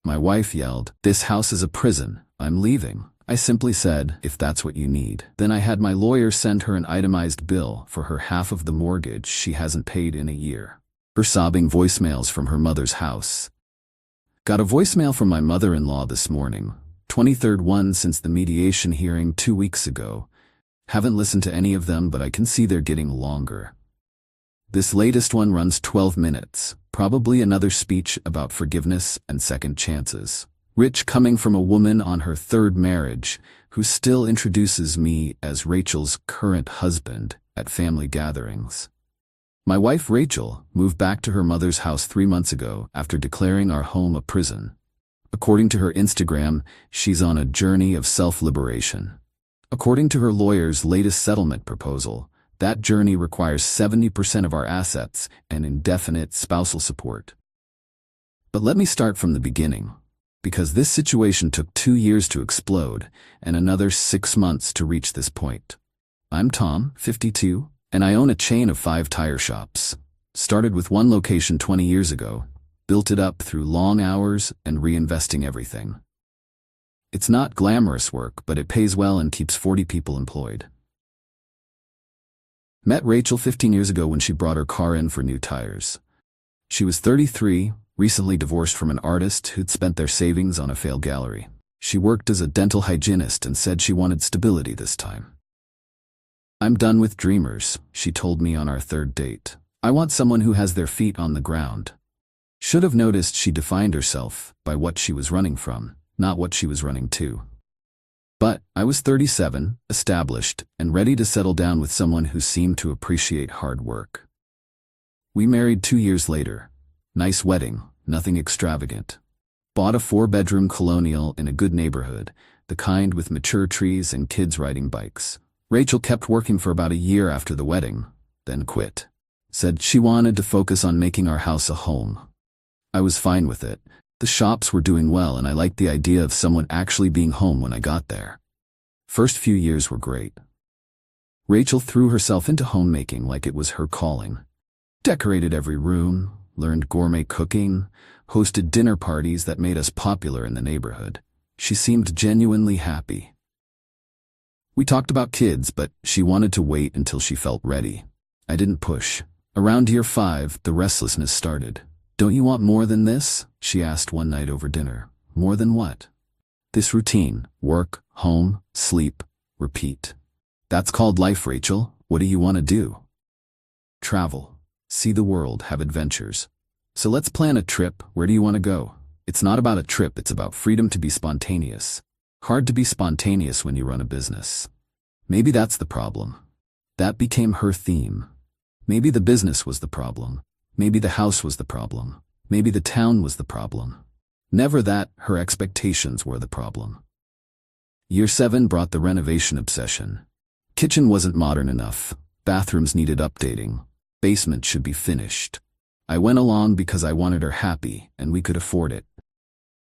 My wife yelled, "This house is a prison. I'm leaving." I simply said, "If that's what you need." Then I had my lawyer send her an itemized bill for her half of the mortgage she hasn't paid in a year. Her sobbing voicemails from her mother's house. Got a voicemail from my mother-in-law this morning, 23rd one since the mediation hearing 2 weeks ago. Haven't listened to any of them, but I can see they're getting longer. This latest one runs 12 minutes, probably another speech about forgiveness and second chances. Rich coming from a woman on her third marriage who still introduces me as Rachel's current husband at family gatherings. My wife Rachel moved back to her mother's house 3 months ago after declaring our home a prison. According to her Instagram, she's on a journey of self-liberation. According to her lawyer's latest settlement proposal, that journey requires 70% of our assets and indefinite spousal support. But let me start from the beginning, because this situation took 2 years to explode and another 6 months to reach this point. I'm Tom, 52, and I own a chain of 5 tire shops. Started with one location 20 years ago, built it up through long hours and reinvesting everything. It's not glamorous work, but it pays well and keeps 40 people employed. Met Rachel 15 years ago when she brought her car in for new tires. She was 33, recently divorced from an artist who'd spent their savings on a failed gallery. She worked as a dental hygienist and said she wanted stability this time. "I'm done with dreamers," she told me on our 3rd date. "I want someone who has their feet on the ground." Should have noticed she defined herself by what she was running from, not what she was running to. But I was 37, established, and ready to settle down with someone who seemed to appreciate hard work. We married 2 years later. Nice wedding, nothing extravagant. Bought a 4-bedroom colonial in a good neighborhood, the kind with mature trees and kids riding bikes. Rachel kept working for about a year after the wedding, then quit. Said she wanted to focus on making our house a home. I was fine with it. The shops were doing well and I liked the idea of someone actually being home when I got there. First few years were great. Rachel threw herself into homemaking like it was her calling. Decorated every room, learned gourmet cooking, hosted dinner parties that made us popular in the neighborhood. She seemed genuinely happy. We talked about kids, but she wanted to wait until she felt ready. I didn't push. Around year 5, the restlessness started. "Don't you want more than this?" she asked one night over dinner. "More than what?" "This routine, work, home, sleep, repeat. That's called life, Rachel. What do you want to do?" "Travel. See the world, have adventures. So let's plan a trip. Where do you want to go?" It's not about a trip, it's about freedom to be spontaneous. Hard to be spontaneous when you run a business. Maybe that's the problem. That became her theme. Maybe the business was the problem. Maybe the house was the problem. Maybe the town was the problem. Never that, her expectations were the problem. Year 7 brought the renovation obsession. Kitchen wasn't modern enough. Bathrooms needed updating. Basement should be finished. I went along because I wanted her happy, and we could afford it.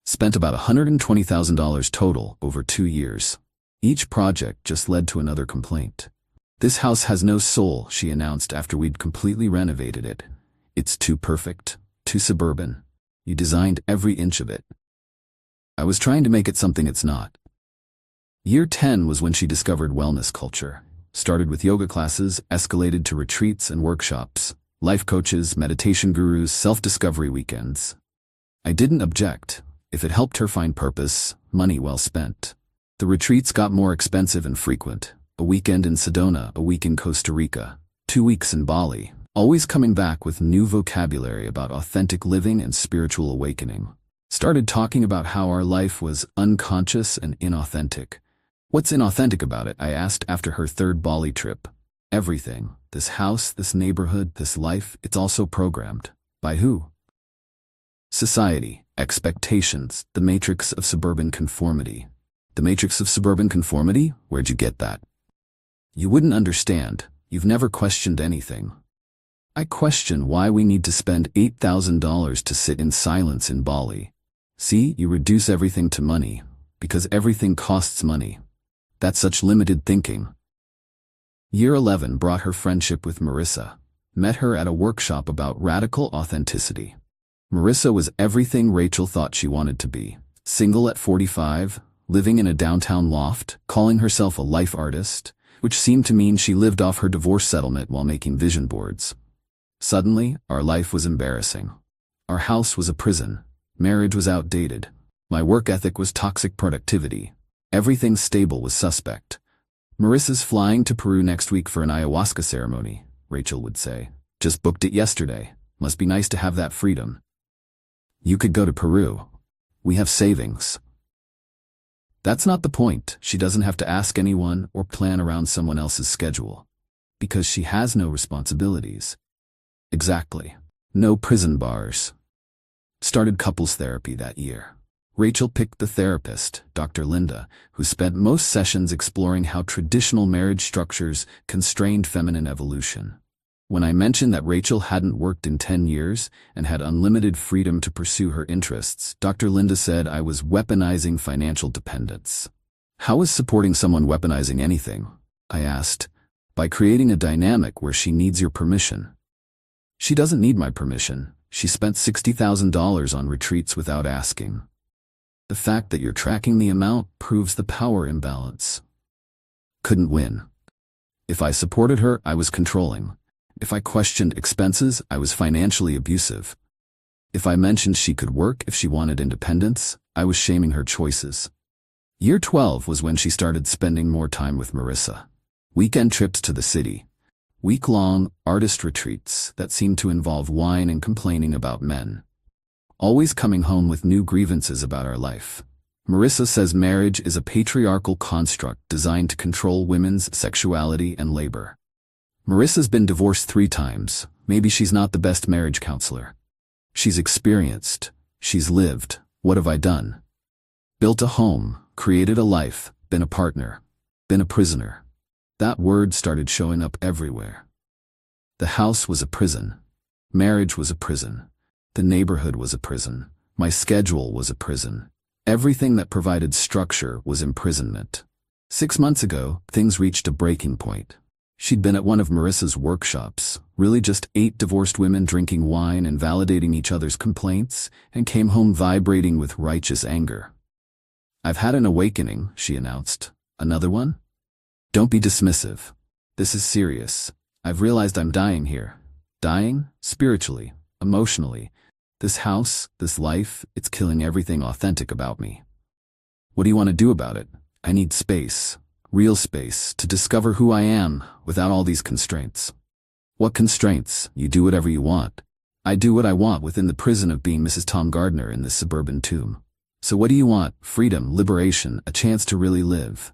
Spent about $120,000 total over 2 years. Each project just led to another complaint. "This house has no soul," she announced after we'd completely renovated it. "It's too perfect, too suburban. You designed every inch of it." I was trying to make it something it's not. Year 10 was when she discovered wellness culture. Started with yoga classes, escalated to retreats and workshops, life coaches, meditation gurus, self-discovery weekends. I didn't object. If it helped her find purpose, money well spent. The retreats got more expensive and frequent. A weekend in Sedona, a week in Costa Rica, 2 weeks in Bali, always coming back with new vocabulary about authentic living and spiritual awakening. Started talking about how our life was unconscious and inauthentic. "What's inauthentic about it?" I asked after her 3rd Bali trip. "Everything. This house, this neighborhood, this life, it's also programmed." "By who?" "Society, expectations, the matrix of suburban conformity." "The matrix of suburban conformity? Where'd you get that?" "You wouldn't understand. You've never questioned anything." "I question why we need to spend $8,000 to sit in silence in Bali. See, you reduce everything to money, because everything costs money. That's such limited thinking." Year 11 brought her friendship with Marissa. Met her at a workshop about radical authenticity. Marissa was everything Rachel thought she wanted to be. Single at 45, living in a downtown loft, calling herself a life artist, which seemed to mean she lived off her divorce settlement while making vision boards. Suddenly, our life was embarrassing. Our house was a prison. Marriage was outdated. My work ethic was toxic productivity. Everything stable was suspect. Marissa's flying to Peru next week for an ayahuasca ceremony, Rachel would say. Just booked it yesterday. Must be nice to have that freedom. You could go to Peru. We have savings. That's not the point. She doesn't have to ask anyone or plan around someone else's schedule. Because she has no responsibilities. Exactly. No prison bars. Started couples therapy that year. Rachel picked the therapist, Dr. Linda, who spent most sessions exploring how traditional marriage structures constrained feminine evolution. When I mentioned that Rachel hadn't worked in 10 years and had unlimited freedom to pursue her interests, Dr. Linda said I was weaponizing financial dependence. How is supporting someone weaponizing anything? I asked. By creating a dynamic where she needs your permission. She doesn't need my permission. She spent $60,000 on retreats without asking. The fact that you're tracking the amount proves the power imbalance. Couldn't win. If I supported her, I was controlling. If I questioned expenses, I was financially abusive. If I mentioned she could work if she wanted independence, I was shaming her choices. Year 12 was when she started spending more time with Marissa. Weekend trips to the city. Week-long artist retreats that seemed to involve wine and complaining about men. Always coming home with new grievances about our life. Marissa says marriage is a patriarchal construct designed to control women's sexuality and labor. Marissa's been divorced 3 times. Maybe she's not the best marriage counselor. She's experienced. She's lived. What have I done? Built a home, created a life, been a partner, been a prisoner. That word started showing up everywhere. The house was a prison. Marriage was a prison. The neighborhood was a prison. My schedule was a prison. Everything that provided structure was imprisonment. 6 months ago, things reached a breaking point. She'd been at one of Marissa's workshops, really just 8 divorced women drinking wine and validating each other's complaints, and came home vibrating with righteous anger. I've had an awakening, she announced. Another one? Don't be dismissive. This is serious. I've realized I'm dying here. Dying? Spiritually, emotionally. This house, this life, it's killing everything authentic about me. What do you want to do about it? I need space. Real space, to discover who I am without all these constraints. What constraints? You do whatever you want. I do what I want within the prison of being Mrs. Tom Gardner in this suburban tomb. So what do you want? Freedom, liberation, a chance to really live.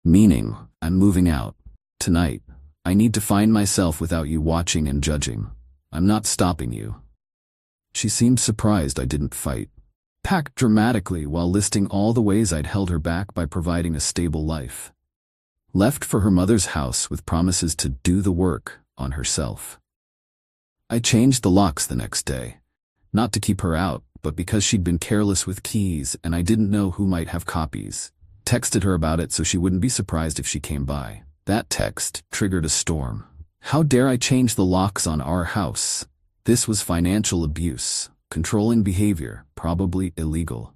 Meaning, I'm moving out. Tonight. I need to find myself without you watching and judging. I'm not stopping you. She seemed surprised I didn't fight. Packed dramatically while listing all the ways I'd held her back by providing a stable life. Left for her mother's house with promises to do the work on herself. I changed the locks the next day. Not to keep her out, but because she'd been careless with keys and I didn't know who might have copies. Texted her about it so she wouldn't be surprised if she came by. That text triggered a storm. How dare I change the locks on our house? This was financial abuse, controlling behavior, probably illegal.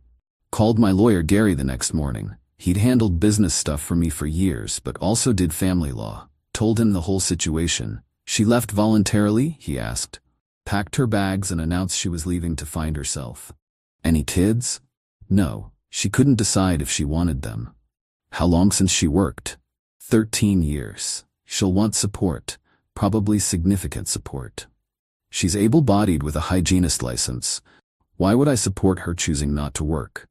Called my lawyer Gary the next morning. He'd handled business stuff for me for years, but also did family law. Told him the whole situation. She left voluntarily, he asked. Packed her bags and announced she was leaving to find herself. Any kids? No, she couldn't decide if she wanted them. How long since she worked? 13 years. She'll want support, probably significant support. She's able-bodied with a hygienist license. Why would I support her choosing not to work?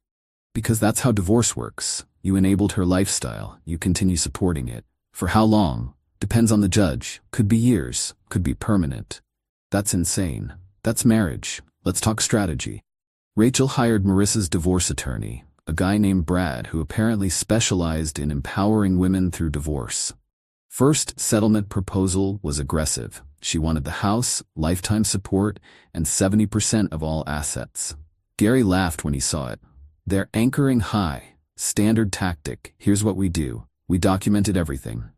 Because that's how divorce works. You enabled her lifestyle, you continue supporting it. For how long? Depends on the judge. Could be years, could be permanent. That's insane. That's marriage. Let's talk strategy. Rachel hired Marissa's divorce attorney, a guy named Brad who apparently specialized in empowering women through divorce. First settlement proposal was aggressive. She wanted the house, lifetime support, and 70% of all assets. Gary laughed when he saw it. They're anchoring high. Standard tactic. Here's what we do. We documented everything.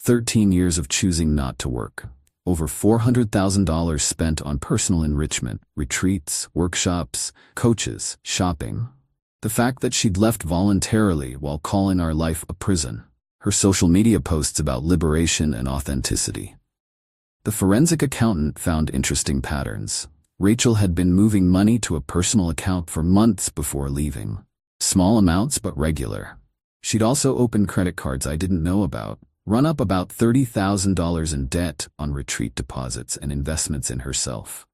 13 years of choosing not to work. Over $400,000 spent on personal enrichment, retreats, workshops, coaches, shopping. The fact that she'd left voluntarily while calling our life a prison. Her social media posts about liberation and authenticity. The forensic accountant found interesting patterns. Rachel had been moving money to a personal account for months before leaving. Small amounts but regular. She'd also opened credit cards I didn't know about, run up about $30,000 in debt on retreat deposits and investments in herself.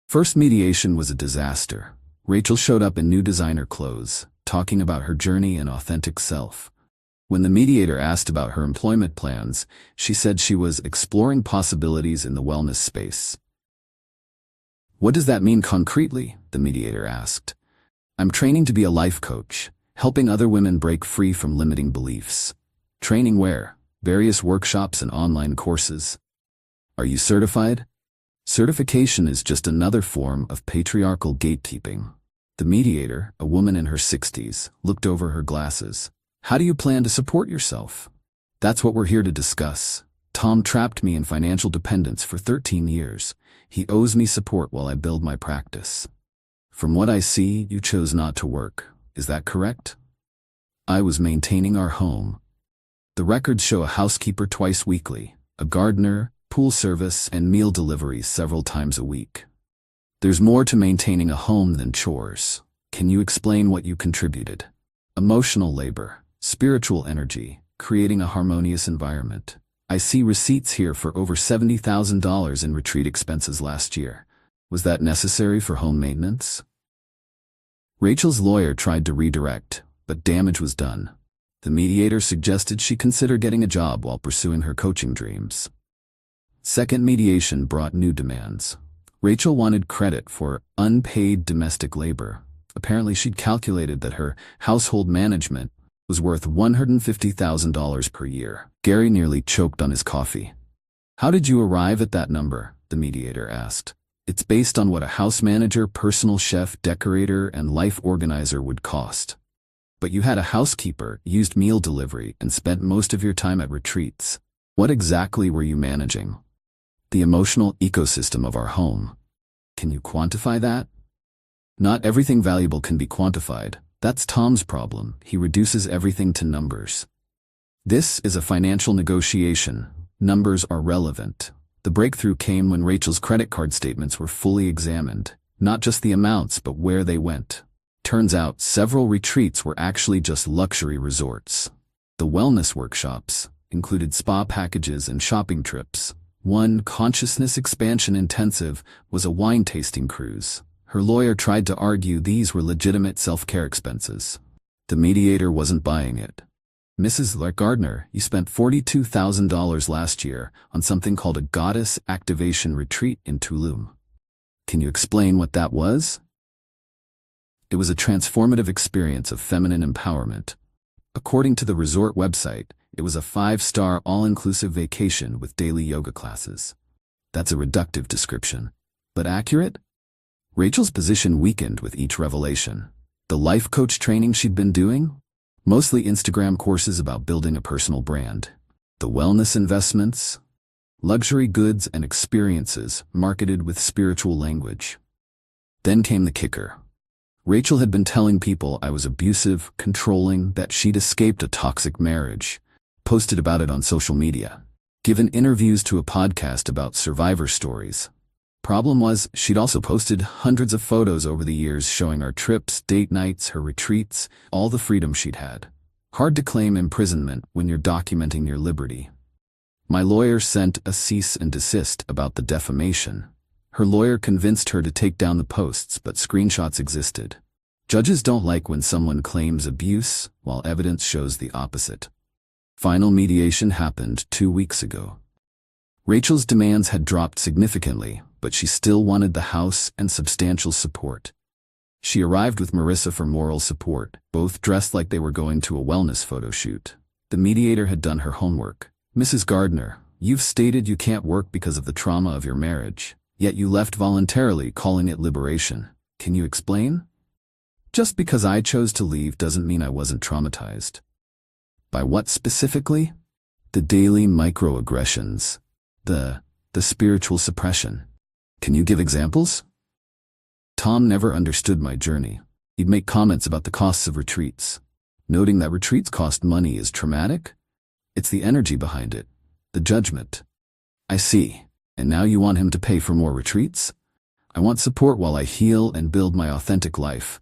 First mediation was a disaster. Rachel showed up in new designer clothes, talking about her journey and authentic self. When the mediator asked about her employment plans, she said she was exploring possibilities in the wellness space. "What does that mean concretely?" the mediator asked. "I'm training to be a life coach, helping other women break free from limiting beliefs." "Training where?" "Various workshops and online courses." "Are you certified?" Certification is just another form of patriarchal gatekeeping. The mediator, a woman in her 60s, looked over her glasses. "How do you plan to support yourself?" "That's what we're here to discuss. Tom trapped me in financial dependence for 13 years. He owes me support while I build my practice." "From what I see, you chose not to work. Is that correct?" "I was maintaining our home. The records show a housekeeper twice weekly, a gardener, pool service, and meal deliveries several times a week. There's more to maintaining a home than chores. Can you explain what you contributed?" "Emotional labor, spiritual energy, creating a harmonious environment. I see receipts here for over $70,000 in retreat expenses last year. Was that necessary for home maintenance?" Rachel's lawyer tried to redirect, but damage was done. The mediator suggested she consider getting a job while pursuing her coaching dreams. Second mediation brought new demands. Rachel wanted credit for unpaid domestic labor. Apparently she'd calculated that her household management was worth $150,000 per year. Gary nearly choked on his coffee. "How did you arrive at that number?" the mediator asked. "It's based on what a house manager, personal chef, decorator, and life organizer would cost. But you had a housekeeper, used meal delivery, and spent most of your time at retreats. What exactly were you managing?" "The emotional ecosystem of our home." "Can you quantify that?" "Not everything valuable can be quantified. That's Tom's problem. He reduces everything to numbers." "This is a financial negotiation. Numbers are relevant." The breakthrough came when Rachel's credit card statements were fully examined, not just the amounts but where they went. Turns out several retreats were actually just luxury resorts. The wellness workshops included spa packages and shopping trips. One, consciousness expansion intensive, was a wine tasting cruise. Her lawyer tried to argue these were legitimate self-care expenses. The mediator wasn't buying it. "Mrs. Gardner, you spent $42,000 last year on something called a goddess activation retreat in Tulum. Can you explain what that was?" "It was a transformative experience of feminine empowerment. According to the resort website, it was a 5-star all-inclusive vacation with daily yoga classes." That's a reductive description. But accurate? Rachel's position weakened with each revelation. The life coach training she'd been doing? Mostly Instagram courses about building a personal brand. The wellness investments? Luxury goods and experiences marketed with spiritual language. Then came the kicker. Rachel had been telling people I was abusive, controlling, that she'd escaped a toxic marriage, posted about it on social media, given interviews to a podcast about survivor stories. Problem was, she'd also posted hundreds of photos over the years showing our trips, date nights, her retreats, all the freedom she'd had. Hard to claim imprisonment when you're documenting your liberty. My lawyer sent a cease and desist about the defamation. Her lawyer convinced her to take down the posts, but screenshots existed. Judges don't like when someone claims abuse, while evidence shows the opposite. Final mediation happened 2 weeks ago. Rachel's demands had dropped significantly, but she still wanted the house and substantial support. She arrived with Marissa for moral support, both dressed like they were going to a wellness photo shoot. The mediator had done her homework. "Mrs. Gardner, you've stated you can't work because of the trauma of your marriage. Yet you left voluntarily, calling it liberation. Can you explain?" "Just because I chose to leave doesn't mean I wasn't traumatized." "By what specifically?" "The daily microaggressions. The The spiritual suppression. Can you give examples? Tom never understood my journey. He'd make comments about the costs of retreats. Noting that retreats cost money is traumatic? It's the energy behind it, the judgment. I see. And now you want him to pay for more retreats? I want support while I heal and build my authentic life.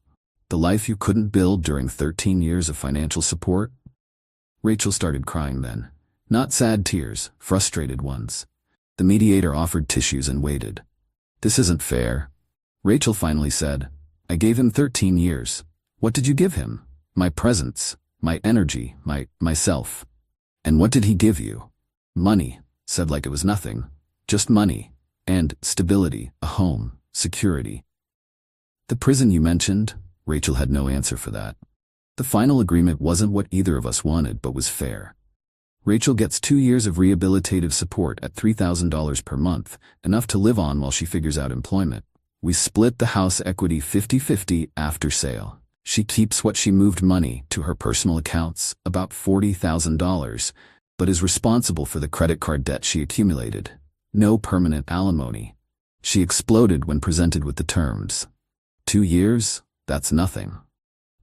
The life you couldn't build during 13 years of financial support? Rachel started crying then. Not sad tears, frustrated ones. The mediator offered tissues and waited. This isn't fair. Rachel finally said, I gave him 13 years. What did you give him? My presence, my energy, myself. And what did he give you? Money, said like it was nothing. Just money. And stability, a home, security. The prison you mentioned? Rachel had no answer for that. The final agreement wasn't what either of us wanted, but was fair. Rachel gets 2 years of rehabilitative support at $3,000 per month, enough to live on while she figures out employment. We split the house equity 50-50 after sale. She keeps what she moved money to her personal accounts, about $40,000, but is responsible for the credit card debt she accumulated. No permanent alimony. She exploded when presented with the terms. 2 years? That's nothing.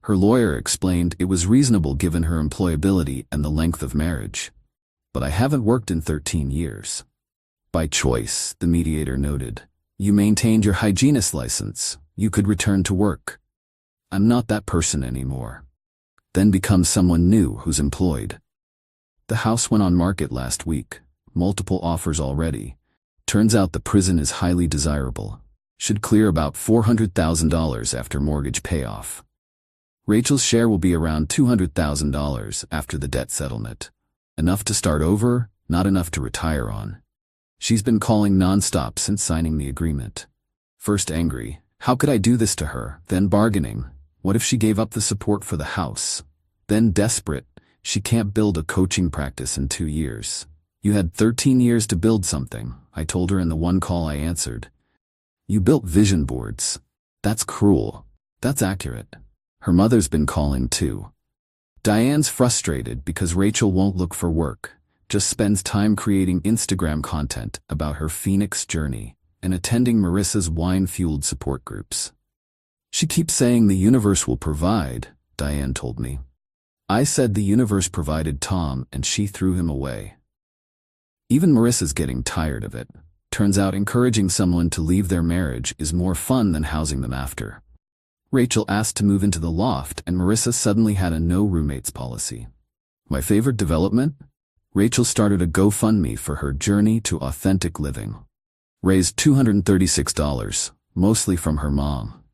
Her lawyer explained it was reasonable given her employability and the length of marriage. But I haven't worked in 13 years. By choice, the mediator noted. You maintained your hygienist license. You could return to work. I'm not that person anymore. Then become someone new who's employed. The house went on market last week. Multiple offers already. Turns out the prison is highly desirable. Should clear about $400,000 after mortgage payoff. Rachel's share will be around $200,000 after the debt settlement. Enough to start over, not enough to retire on. She's been calling nonstop since signing the agreement. First angry, how could I do this to her? Then bargaining, what if she gave up the support for the house? Then desperate, she can't build a coaching practice in 2 years. You had 13 years to build something, I told her in the one call I answered. You built vision boards. That's cruel. That's accurate. Her mother's been calling too. Diane's frustrated because Rachel won't look for work, just spends time creating Instagram content about her Phoenix journey and attending Marissa's wine-fueled support groups. She keeps saying the universe will provide, Diane told me. I said the universe provided Tom and she threw him away. Even Marissa's getting tired of it. Turns out encouraging someone to leave their marriage is more fun than housing them after. Rachel asked to move into the loft and Marissa suddenly had a no roommates policy. My favorite development? Rachel started a GoFundMe for her journey to authentic living. Raised $236, mostly from her mom.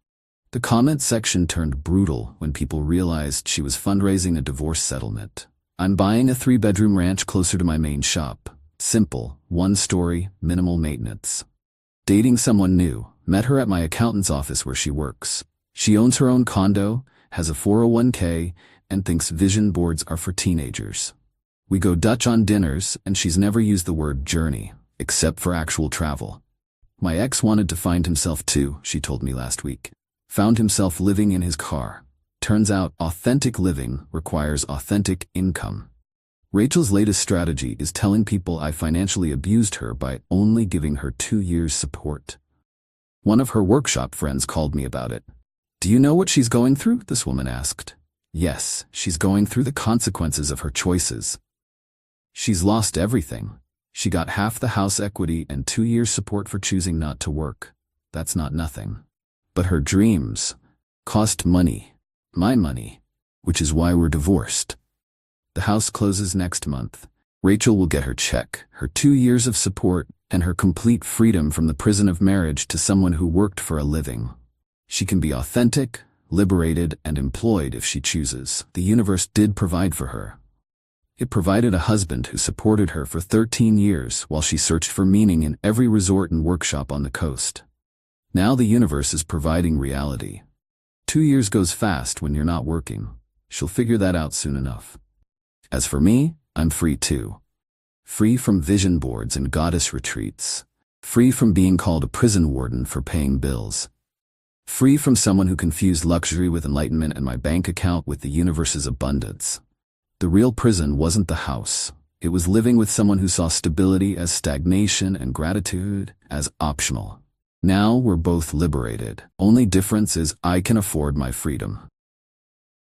The comment section turned brutal when people realized she was fundraising a divorce settlement. I'm buying a 3-bedroom ranch closer to my main shop. Simple, 1-story, minimal maintenance. Dating someone new, met her at my accountant's office where she works. She owns her own condo, has a 401k, and thinks vision boards are for teenagers. We go Dutch on dinners, and she's never used the word journey, except for actual travel. My ex wanted to find himself too, she told me last week. Found himself living in his car. Turns out authentic living requires authentic income. Rachel's latest strategy is telling people I financially abused her by only giving her 2 years support. One of her workshop friends called me about it. Do you know what she's going through? This woman asked. Yes, she's going through the consequences of her choices. She's lost everything. She got half the house equity and 2 years support for choosing not to work. That's not nothing. But her dreams cost money. My money. Which is why we're divorced. The house closes next month. Rachel will get her check, her 2 years of support, and her complete freedom from the prison of marriage to someone who worked for a living. She can be authentic, liberated, and employed if she chooses. The universe did provide for her. It provided a husband who supported her for 13 years while she searched for meaning in every resort and workshop on the coast. Now the universe is providing reality. 2 years goes fast when you're not working. She'll figure that out soon enough. As for me, I'm free too. Free from vision boards and goddess retreats. Free from being called a prison warden for paying bills. Free from someone who confused luxury with enlightenment and my bank account with the universe's abundance. The real prison wasn't the house. It was living with someone who saw stability as stagnation and gratitude as optional. Now we're both liberated. Only difference is I can afford my freedom.